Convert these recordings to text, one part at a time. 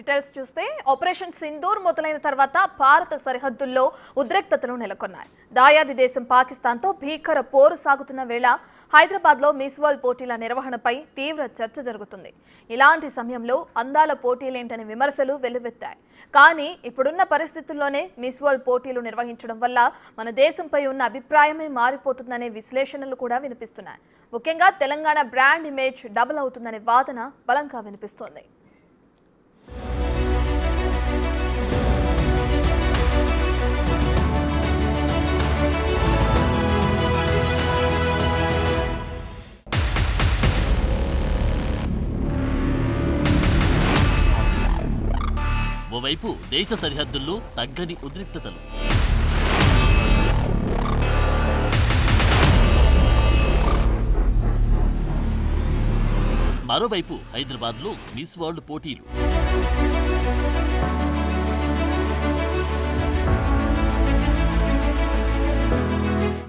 Details చూస్తే operation Sindoor మొదలైన తర్వాత భారత సరిహద్దుల్లో ఉద్రిక్తతలు నెలకొన్నాయి. దాయాది దేశం పాకిస్తాన్తో భీకర పోరు సాగుతున్న వేళ హైదరాబాద్లో మిస్ వరల్డ్ పోటీల నిర్వహణపై తీవ్ర చర్చ జరుగుతుంది. ఇలాంటి సమయంలో అందాల పోటీలేంటనే విమర్శలు వెల్లువెత్తాయి. కానీ ఇప్పుడున్న పరిస్థితుల్లోనే మిస్ వరల్డ్ పోటీలు నిర్వహించడం వల్ల మన దేశంపై ఉన్న అభిప్రాయమే మారిపోతుందనే విశ్లేషణలు కూడా వినిపిస్తున్నాయి. ముఖ్యంగా తెలంగాణ బ్రాండ్ ఇమేజ్ డబుల్ అవుతుందనే వాదన బలంగా వినిపిస్తోంది. ఓవైపు దేశ సరిహద్దుల్లో తగ్గని ఉద్రిక్తతలు, మరోవైపు హైదరాబాద్లో మిస్ వరల్డ్ పోటీలు.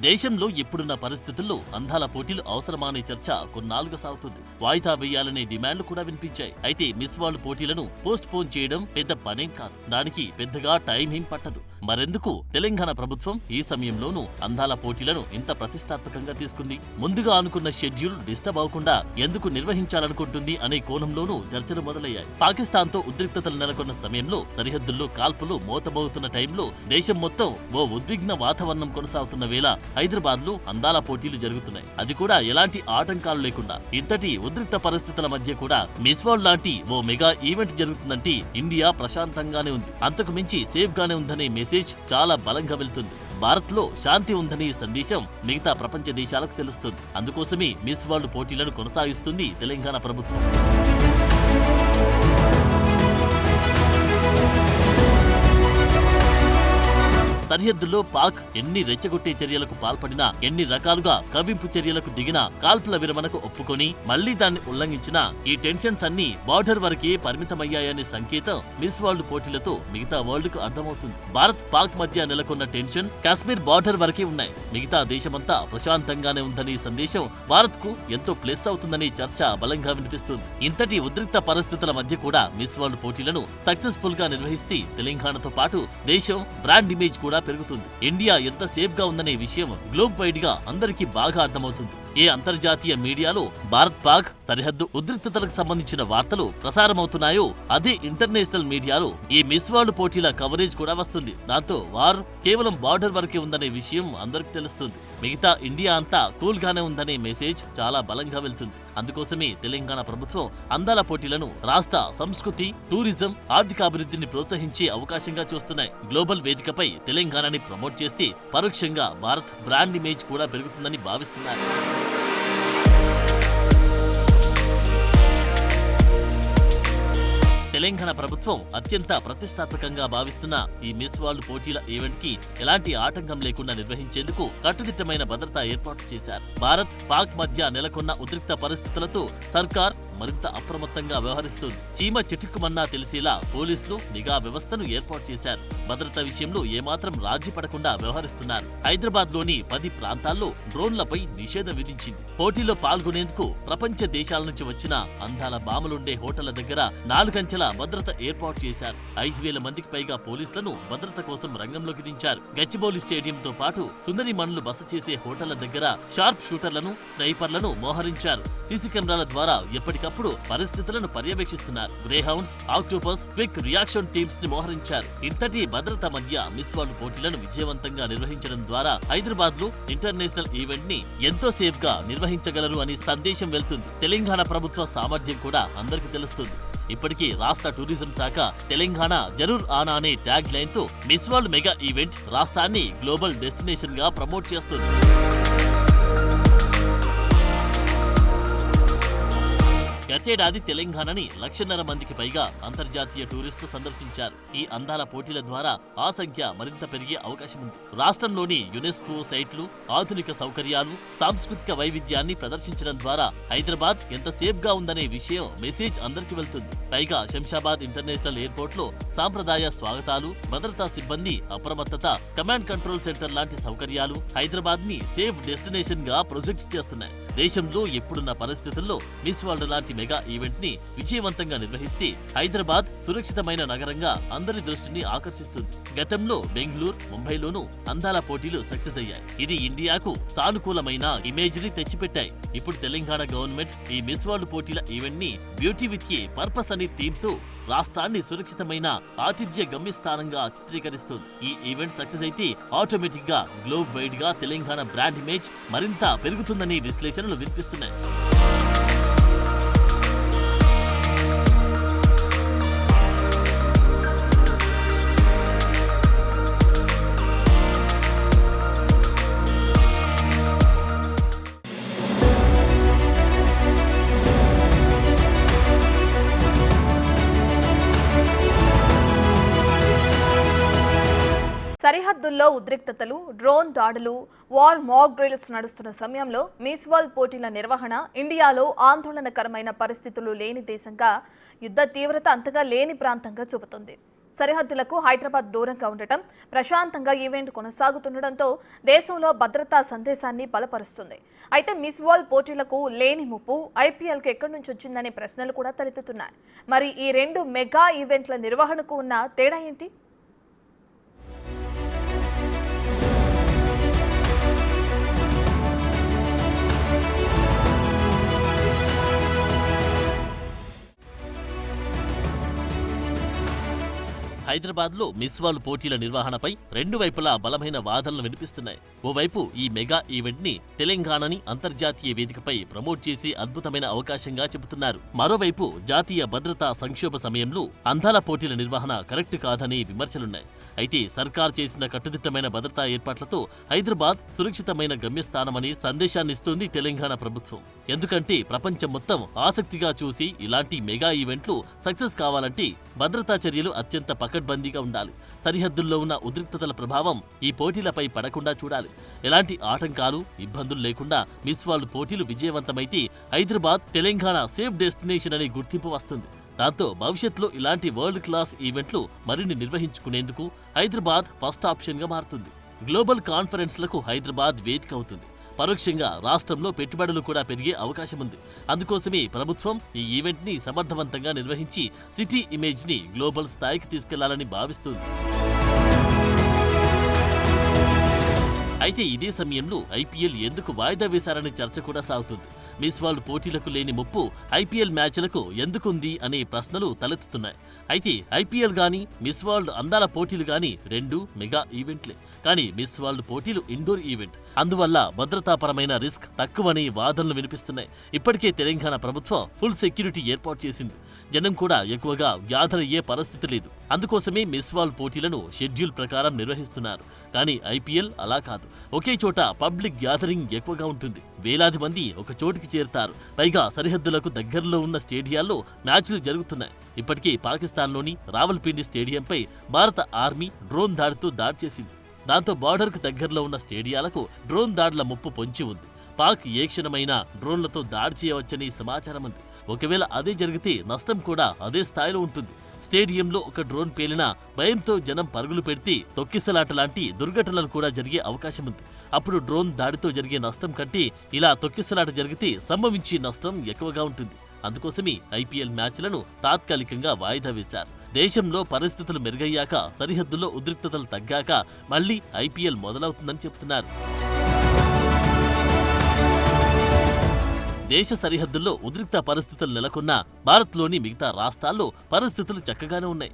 దేశంలో ఇప్పుడున్న పరిస్థితుల్లో అందాల పోటీలు అవసరమనే చర్చ కొన్నాళ్లుగా సాగుతుంది. వాయిదా వేయాలనే డిమాండ్లు కూడా వినిపించాయి. అయితే మిస్ వరల్డ్ పోటీలను పోస్ట్ పోన్ చేయడం పెద్ద పనేం కాదు. దానికి పెద్దగా టైం ఏం పట్టదు. మరెందుకు తెలంగాణ ప్రభుత్వం ఈ సమయంలోనూ అందాల పోటీలను ఇంత ప్రతిష్టాత్మకంగా తీసుకుంది? ముందుగా అనుకున్న షెడ్యూల్ డిస్టర్బ్ అవ్వకుండా ఎందుకు నిర్వహించాలనుకుంటుంది అనే కోణంలోనూ చర్చలు మొదలయ్యాయి. పాకిస్తాన్తో ఉద్రిక్తతలు నెలకొన్న సమయంలో, సరిహద్దుల్లో కాల్పులు మోతబోతున్న టైంలో దేశం మొత్తం ఓ ఉద్విగ్న వాతావరణం కొనసాగుతున్న వేళ హైదరాబాద్ లో అందాల పోటీలు జరుగుతున్నాయి. అది కూడా ఎలాంటి ఆటంకాలు లేకుండా. ఇంతటి ఉద్రిక్త పరిస్థితుల మధ్య కూడా మిస్ వరల్డ్ లాంటి ఓ మెగా ఈవెంట్ జరుగుతుందంటే ఇండియా ప్రశాంతంగానే ఉంది, అంతకు మించి సేఫ్ గానే ఉందనే మెసేజ్ చాలా బలంగా వెళ్తుంది. భారత్ లో శాంతి ఉందనే సందేశం మిగతా ప్రపంచ దేశాలకు తెలుస్తుంది. అందుకోసమే మిస్ వరల్డ్ పోటీలను కొనసాగిస్తుంది తెలంగాణ ప్రభుత్వం. సరిహద్దుల్లో పాక్ ఎన్ని రెచ్చగొట్టే చర్యలకు పాల్పడినా, ఎన్ని రకాలుగా కవ్వింపు చర్యలకు దిగినా, కాల్పుల విరమణకు ఒప్పుకొని మళ్లీ దాన్ని ఉల్లంఘించినా ఈ టెన్షన్స్ అన్ని బార్డర్ వరకే పరిమితమయ్యాయనే సంకేతం మిస్ వరల్డ్ పోటీలతో మిగతా వరల్డ్ కు అర్థమవుతుంది. భారత్ పాక్ మధ్య నెలకొన్న టెన్షన్ కాశ్మీర్ బార్డర్ వరకే ఉన్నాయి. మిగతా దేశమంతా ప్రశాంతంగానే ఉందనే సందేశం భారత్ కు ఎంతో ప్లస్ అవుతుందనే చర్చ బలంగా వినిపిస్తుంది. ఇంతటి ఉద్రిక్త పరిస్థితుల మధ్య కూడా మిస్ వరల్డ్ పోటీలను సక్సెస్ఫుల్ గా నిర్వహిస్తే తెలంగాణతో పాటు దేశం బ్రాండ్ ఇమేజ్ కూడా పెరుగుతుంది. ఇండియా ఎంత సేఫ్ గా ఉందనే విషయం గ్లోబ్ వైడ్ గా అందరికీ బాగా అర్థమవుతుంది. ఏ అంతర్జాతీయ మీడియాలో భారత్ పాక్ సరిహద్దు ఉద్రిక్తతలకు సంబంధించిన వార్తలు ప్రసారమవుతున్నాయో అదే ఇంటర్నేషనల్ మీడియాలో ఈ మిస్ వరల్డ్ పోటీల కవరేజ్ కూడా వస్తుంది. దాంతో వారు కేవలం బార్డర్ వరకే ఉందనే విషయం అందరికీ తెలుస్తుంది. మిగతా ఇండియా అంతా కూల్ గానే ఉందనే మెసేజ్ చాలా బలంగా వెళ్తుంది. అందుకోసమే తెలంగాణ ప్రభుత్వం అందాల పోటీలను రాష్ట్ర సంస్కృతి, టూరిజం, ఆర్థికాభివృద్ధిని ప్రోత్సహించే అవకాశంగా చూస్తున్నాయి. గ్లోబల్ వేదికపై తెలంగాణని ప్రమోట్ చేస్తే పరోక్షంగా భారత్ బ్రాండ్ ఇమేజ్ కూడా పెరుగుతుందని భావిస్తున్నారు. తెలంగాణ ప్రభుత్వం అత్యంత ప్రతిష్టాత్మకంగా భావిస్తున్న ఈ మిస్ వరల్డ్ పోటీల ఈవెంట్ కి ఎలాంటి ఆటంకం లేకుండా నిర్వహించేందుకు కట్టుదిట్టమైన భద్రతా ఏర్పాటు చేశారు. భారత్ పాక్ మధ్య నెలకొన్న ఉద్రిక్త పరిస్థితులతో సర్కార్ మరింత అప్రమత్తంగా వ్యవహరిస్తుంది. చీమ చిటుక్కుమన్నా తెలిసేలా పోలీసులు నిఘా వ్యవస్థను ఏర్పాటు చేశారు. భద్రత విషయంలో ఏమాత్రం రాజీ పడకుండా వ్యవహరిస్తున్నారు. హైదరాబాద్ లోని 10 ప్రాంతాల్లో డ్రోన్లపై నిషేధం విధించింది. పోటీలో పాల్గొనేందుకు ప్రపంచ దేశాల నుంచి వచ్చిన అందాల బామలుండే హోటళ్ల దగ్గర 4 అంచెల భద్రత ఏర్పాటు చేశారు. 5,000 మందికి పైగా పోలీసులను భద్రత కోసం రంగంలోకి దించారు. గచ్చిబౌలి స్టేడియంతో పాటు సుందరి మణులు బస చేసే హోటళ్ల దగ్గర షార్ప్ షూటర్లను, స్నైపర్లను మోహరించారు. సీసీ కెమెరాల ద్వారా ఎప్పటికప్పుడు పరిస్థితులను పర్యవేక్షిస్తున్నారు. Greyhounds, Octopus, quick reaction teams ని మోహరించారు. ఇంతటి భద్రత మధ్య మిస్ వరల్డ్ పోటీలను విజయవంతంగా నిర్వహించడం ద్వారా హైదరాబాద్ లో ఇంటర్నేషనల్ ఈవెంట్ ని ఎంతో సేఫ్ గా నిర్వహించగలరు అని సందేశం వెళ్తుంది. తెలంగాణ ప్రభుత్వ సామర్థ్యం కూడా అందరికీ తెలుస్తుంది. ఇప్పటికీ రాష్ట్ర టూరిజం శాఖ తెలంగాణ జరూర్ ఆనా అనే ట్యాగ్ లైన్ తో మిస్ వరల్డ్ మెగా ఈవెంట్ రాష్ట్రాన్ని గ్లోబల్ డెస్టినేషన్ గా ప్రమోట్ చేస్తుంది. గతేడాది తెలంగాణని 1,50,000 మందికి పైగా అంతర్జాతీయ టూరిస్టులు సందర్శించారు. ఈ అందాల పోటీల ద్వారా ఆ సంఖ్య మరింత పెరిగే అవకాశం ఉంది. రాష్ట్రంలోని యునెస్కో సైట్లు, ఆధునిక సౌకర్యాలు, సాంస్కృతిక వైవిధ్యాన్ని ప్రదర్శించడం ద్వారా హైదరాబాద్ ఎంత సేఫ్ గా ఉందనే విషయం మెసేజ్ అందరికీ వెళ్తుంది. పైగా శంషాబాద్ ఇంటర్నేషనల్ ఎయిర్పోర్ట్ లో సాంప్రదాయ స్వాగతాలు, భద్రతా సిబ్బంది అప్రమత్తత, కమాండ్ కంట్రోల్ సెంటర్ లాంటి సౌకర్యాలు హైదరాబాద్ ని సేఫ్ డెస్టినేషన్ గా ప్రొజెక్ట్ చేస్తున్నాయి. దేశంలో ఎప్పుడున్న పరిస్థితుల్లో మిస్ వరల్డ్ లాంటి మెగా ఈవెంట్ ని విజయవంతంగా నిర్వహిస్తే హైదరాబాద్ సురక్షితమైన నగరంగా అందరి దృష్టిని ఆకర్షిస్తుంది. గతంలో బెంగళూరు, ముంబైలోనూ అందాల పోటీలు సక్సెస్ అయ్యాయి. ఇది ఇండియాకు సానుకూలమైన ఇమేజ్ ని తెచ్చిపెట్టాయి. ఇప్పుడు తెలంగాణ గవర్నమెంట్ ఈ మిస్ వరల్డ్ పోటీల ఈవెంట్ ని బ్యూటీ విత్ ఏ పర్పస్ అనే థీమ్ తో రాష్ట్రాన్ని సురక్షితమైన ఆతిథ్య గమ్యస్థానంగా చిత్రీకరిస్తుంది. ఈ ఈవెంట్ సక్సెస్ అయితే ఆటోమేటిక్ గా గ్లోబ్ వైడ్ గా తెలంగాణ బ్రాండ్ ఇమేజ్ మరింత పెరుగుతుందని విశ్లేషణలు వినిపిస్తున్నాయి. సరిహద్దుల్లో ఉద్రిక్తతలు, డ్రోన్ దాడులు, వార్ మాక్ డ్రిల్స్ నడుస్తున్న సమయంలో మిస్ వరల్డ్ పోటీల నిర్వహణ ఇండియాలో ఆందోళనకరమైన పరిస్థితులు లేని దేశంగా, యుద్ధ తీవ్రత అంతగా లేని ప్రాంతంగా చూపుతుంది. సరిహద్దులకు హైదరాబాద్ దూరంగా ఉండటం, ప్రశాంతంగా ఈవెంట్ కొనసాగుతుండటంతో దేశంలో భద్రతా సందేశాన్ని బలపరుస్తుంది. అయితే మిస్ వరల్డ్ పోటీలకు లేని ముప్పు ఐపీఎల్కి ఎక్కడి నుంచి వచ్చిందనే ప్రశ్నలు కూడా తలెత్తుతున్నాయి. మరి ఈ రెండు మెగా ఈవెంట్ల నిర్వహణకు ఉన్న తేడా ఏంటి? హైదరాబాద్ లో మిస్ వరల్డ్ పోటీల నిర్వహణపై రెండు వైపులా బలమైన వాదనలు వినిపిస్తున్నాయి. ఓవైపు ఈ మెగా ఈవెంట్ ని తెలంగాణని అంతర్జాతీయ వేదికపై ప్రమోట్ చేసి అద్భుతమైన అవకాశంగా చెబుతున్నారు. మరోవైపు జాతీయ భద్రతా సంక్షోభ సమయంలో అందాల పోటీల నిర్వహణ కరెక్ట్ కాదని విమర్శలున్నాయి. అయితే సర్కార్ చేసిన కట్టుదిట్టమైన భద్రతా ఏర్పాట్లతో హైదరాబాద్ సురక్షితమైన గమ్యస్థానమని సందేశాన్నిస్తుంది తెలంగాణ ప్రభుత్వం. ఎందుకంటే ప్రపంచం మొత్తం ఆసక్తిగా చూసి ఇలాంటి మెగా ఈవెంట్లు సక్సెస్ కావాలంటే భద్రతా చర్యలు అత్యంత పకడ్బందీగా ఉండాలి. సరిహద్దుల్లో ఉన్న ఉద్రిక్తతల ప్రభావం ఈ పోటీలపై పడకుండా చూడాలి. ఎలాంటి ఆటంకాలు, ఇబ్బందులు లేకుండా మిస్ వరల్డ్ పోటీలు విజయవంతమైతే హైదరాబాద్ తెలంగాణ సేఫ్ డెస్టినేషన్ అనే గుర్తింపు వస్తుంది. దాంతో భవిష్యత్తులో ఇలాంటి వరల్డ్ క్లాస్ ఈవెంట్లు మరిన్ని నిర్వహించుకునేందుకు హైదరాబాద్ ఫస్ట్ ఆప్షన్ గా మారుతుంది. గ్లోబల్ కాన్ఫరెన్స్లకు హైదరాబాద్ వేదిక అవుతుంది. పరోక్షంగా రాష్ట్రంలో పెట్టుబడులు కూడా పెరిగే అవకాశం ఉంది. అందుకోసమే ప్రభుత్వం ఈ ఈవెంట్ ని సమర్థవంతంగా నిర్వహించి సిటీ ఇమేజ్ ని గ్లోబల్ స్థాయికి తీసుకెళ్లాలని భావిస్తుంది. అయితే ఇదే సమయంలో ఐపీఎల్ ఎందుకు వాయిదా వేశారనే చర్చ కూడా సాగుతుంది. మిస్ వరల్డ్ పోటీలకు లేని ముప్పు ఐపీఎల్ మ్యాచ్లకు ఎందుకుంది అనే ప్రశ్నలు తలెత్తుతున్నాయి. అయితే ఐపీఎల్ గానీ, మిస్ వరల్డ్ అందాల పోటీలు గానీ రెండు మెగా ఈవెంట్లే. కానీ మిస్ వరల్డ్ పోటీలు ఇండోర్ ఈవెంట్. అందువల్ల భద్రతాపరమైన రిస్క్ తక్కువని వాదనలు వినిపిస్తున్నాయి. ఇప్పటికే తెలంగాణ ప్రభుత్వం ఫుల్ సెక్యూరిటీ ఏర్పాటు చేసింది. జనం కూడా ఎక్కువగా గ్యాదర్ అయ్యే పరిస్థితి లేదు. అందుకోసమే మిస్ వరల్డ్ పోటీలను షెడ్యూల్ ప్రకారం నిర్వహిస్తున్నారు. కానీ ఐపీఎల్ అలా కాదు. ఒకే చోట పబ్లిక్ గ్యాదరింగ్ ఎక్కువగా ఉంటుంది. వేలాది మంది ఒక చోటికి చేరుతారు. పైగా సరిహద్దులకు దగ్గరలో ఉన్న స్టేడియాల్లో మ్యాచ్లు జరుగుతున్నాయి. ఇప్పటికే పాకిస్తాన్లోని రావల్పిండి స్టేడియంపై భారత ఆర్మీ డ్రోన్ దాడితో దాడి చేసింది. దాంతో బార్డర్కు దగ్గరలో ఉన్న స్టేడియాలకు డ్రోన్ దాడుల ముప్పు పొంచి ఉంది. పాక్ ఏ క్షణమైనా డ్రోన్లతో దాడి చేయవచ్చని సమాచారం ఉంది. ఒకవేళ అదే జరిగితే నష్టం కూడా అదే స్థాయిలో ఉంటుంది. స్టేడియంలో ఒక డ్రోన్ పేలినా భయంతో జనం పరుగులు పెడితే తొక్కిసలాట లాంటి దుర్ఘటనలు కూడా జరిగే అవకాశం ఉంది. అప్పుడు డ్రోన్ దాడితో జరిగే నష్టం కంటే ఇలా తొక్కిసలాట జరిగితే సంభవించే నష్టం ఎక్కువగా ఉంటుంది. అందుకోసమే ఐపీఎల్ మ్యాచ్లను తాత్కాలికంగా వాయిదా వేశారు. దేశంలో పరిస్థితులు మెరుగయ్యాక, సరిహద్దుల్లో ఉద్రిక్తతలు తగ్గాక మళ్లీ ఐపీఎల్ మొదలవుతుందని చెబుతున్నారు. దేశ సరిహద్దుల్లో ఉద్రిక్త పరిస్థితులు నెలకొన్నా భారత్లోని మిగతా రాష్ట్రాల్లో పరిస్థితులు చక్కగానే ఉన్నాయి.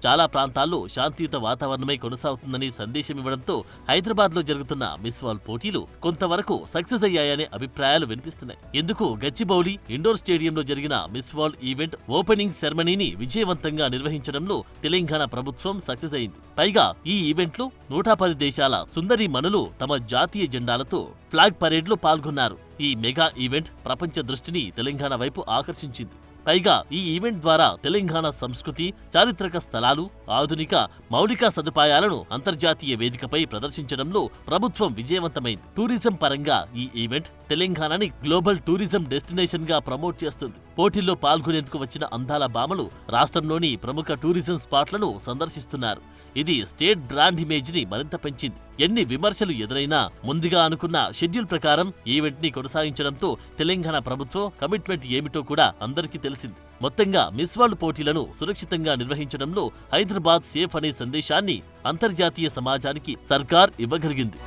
చాలా ప్రాంతాల్లో శాంతియుత వాతావరణమై కొనసాగుతుందని సందేశం ఇవ్వడంతో హైదరాబాద్లో జరుగుతున్న మిస్ వరల్డ్ పోటీలు కొంతవరకు సక్సెస్ అయ్యాయనే అభిప్రాయాలు వినిపిస్తున్నాయి. ఎందుకు గచ్చిబౌలి ఇండోర్ స్టేడియంలో జరిగిన మిస్ వరల్డ్ ఈవెంట్ ఓపెనింగ్ సెరమనీని విజయవంతంగా నిర్వహించడంలో తెలంగాణ ప్రభుత్వం సక్సెస్ అయింది. పైగా ఈ ఈవెంట్లో 110 దేశాల సుందరి మనులు తమ జాతీయ జెండాలతో ఫ్లాగ్ పరేడ్లో పాల్గొన్నారు. ఈ మెగా ఈవెంట్ ప్రపంచ దృష్టిని తెలంగాణ వైపు ఆకర్షించింది. పైగా ఈ ఈవెంట్ ద్వారా తెలంగాణ సంస్కృతి, చారిత్రక స్థలాలు, ఆధునిక మౌలిక సదుపాయాలను అంతర్జాతీయ వేదికపై ప్రదర్శించడంలో ప్రభుత్వం విజయవంతమైంది. టూరిజం పరంగా ఈ ఈవెంట్ తెలంగాణని గ్లోబల్ టూరిజం డెస్టినేషన్ గా ప్రమోట్ చేస్తుంది. పోటీల్లో పాల్గొనేందుకు వచ్చిన అందాల భామలు రాష్ట్రంలోని ప్రముఖ టూరిజం స్పాట్లను సందర్శిస్తున్నారు. ఇది స్టేట్ బ్రాండ్ ఇమేజ్ ని మరింత పెంచింది. ఎన్ని విమర్శలు ఎదురైనా ముందుగా అనుకున్న షెడ్యూల్ ప్రకారం ఈవెంట్ ని కొనసాగించడంతో తెలంగాణ ప్రభుత్వం కమిట్మెంట్ ఏమిటో కూడా అందరికీ తెలిసింది. మొత్తంగా మిస్ వరల్డ్ పోటీలను సురక్షితంగా నిర్వహించడంలో హైదరాబాద్ సేఫ్ అనే సందేశాన్ని అంతర్జాతీయ సమాజానికి సర్కార్ ఇవ్వగలిగింది.